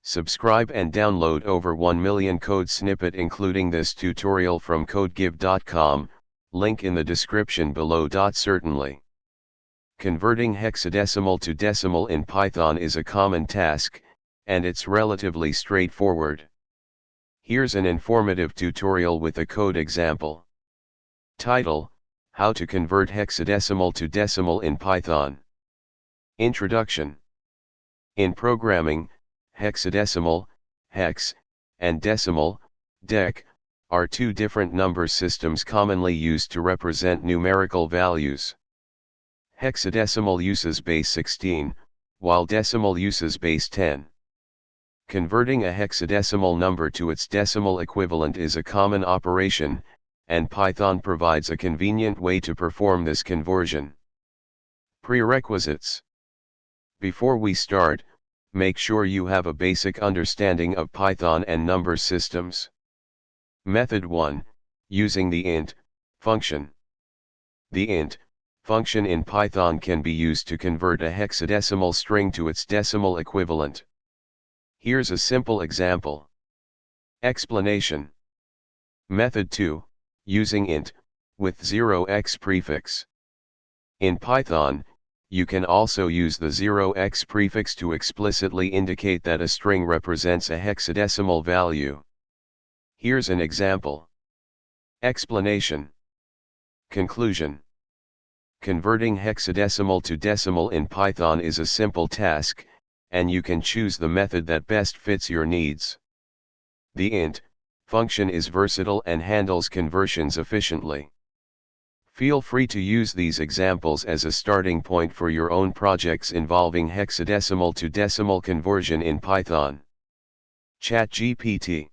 Subscribe and download over 1 million code snippet including this tutorial from codegive.com, link in the description below. Certainly. Converting hexadecimal to decimal in Python is a common task, and it's relatively straightforward. Here's an informative tutorial with a code example. Title: How to convert hexadecimal to decimal in Python. Introduction. In programming, hexadecimal, hex, and decimal, dec, are two different number systems commonly used to represent numerical values. Hexadecimal uses base 16, while decimal uses base 10. Converting a hexadecimal number to its decimal equivalent is a common operation, and Python provides a convenient way to perform this conversion. Prerequisites. Before we start, make sure you have a basic understanding of Python and number systems. Method 1, using the int function. The int function in Python can be used to convert a hexadecimal string to its decimal equivalent. Here's a simple example. Explanation. Method 2, using int with 0x prefix. In Python, you can also use the 0x prefix to explicitly indicate that a string represents a hexadecimal value. Here's an example. Explanation. Conclusion. Converting hexadecimal to decimal in Python is a simple task, and you can choose the method that best fits your needs. The int function is versatile and handles conversions efficiently. Feel free to use these examples as a starting point for your own projects involving hexadecimal to decimal conversion in Python. ChatGPT.